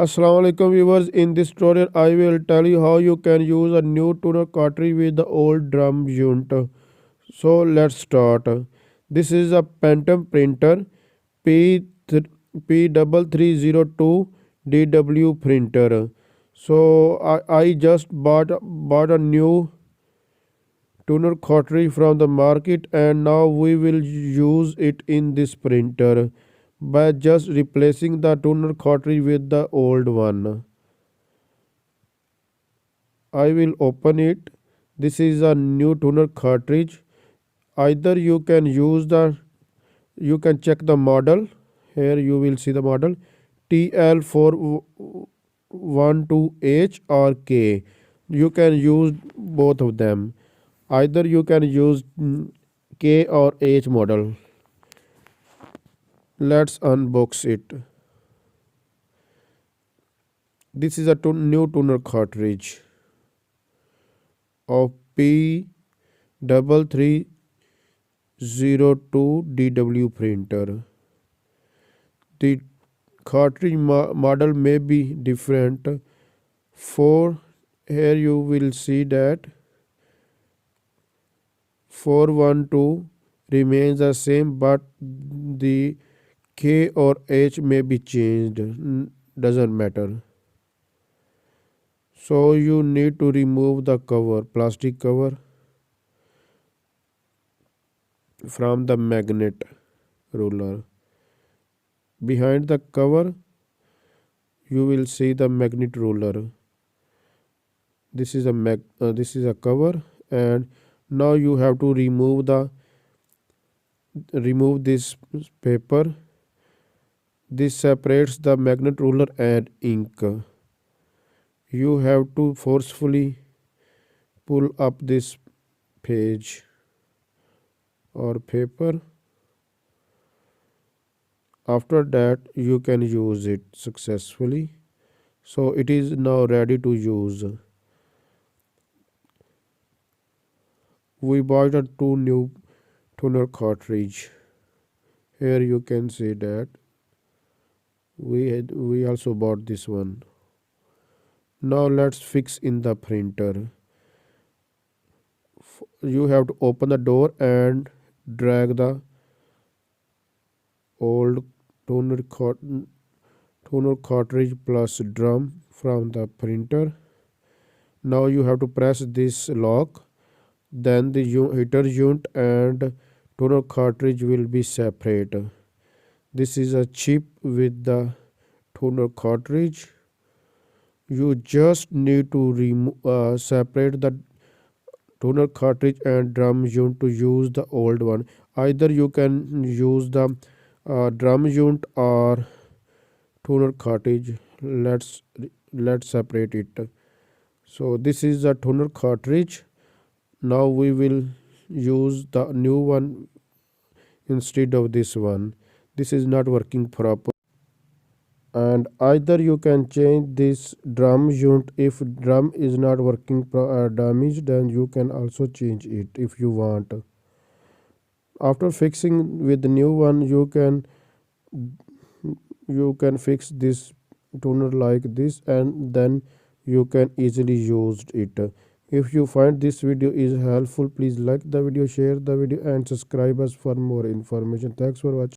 Assalamu alaikum viewers. In this tutorial, I will tell you how you can use a new tuner cartridge with the old drum unit. So let's start. This is a Phantom printer P3302 DW printer. So I just bought a new tuner cartridge from the market, and now we will use it in this printer by just replacing the tuner cartridge with the old one. I will open it. This is a new tuner cartridge. Either you can check the model. Here you will see the model TL412H or K. You can use both of them. Either you can use K or H model. Let's unbox it. This is a new tuner cartridge of P3302 DW printer. The cartridge model may be different. For here you will see that 412 remains the same, but the K or H may be changed. Doesn't matter. So you need to remove the cover, plastic cover, from the magnet ruler. Behind the cover you will see the magnet ruler. This is a cover, and now you have to remove this paper. This separates the magnet ruler and ink. You have to forcefully pull up this page or paper. After that you can use it successfully. So it is now ready to use. We bought a two new tuner cartridge. Here you can see that we also bought this one. Now let's fix in the printer. You have to open the door and drag the old tuner cartridge plus drum from the printer. Now you have to press this lock. Then the heater unit and tuner cartridge will be separate. This is a chip with the tuner cartridge. You just need to separate the tuner cartridge and drum unit to use the old one. Either you can use the drum unit or tuner cartridge. Let's separate it. So this is the tuner cartridge. Now we will use the new one instead of this one. This is not working properly. And either you can change this drum unit. If drum is not working damaged, then you can also change it if you want. After fixing with the new one, you can fix this tuner like this, and then you can easily use it. If you find this video is helpful, please like the video, share the video, and subscribe us for more information. Thanks for watching.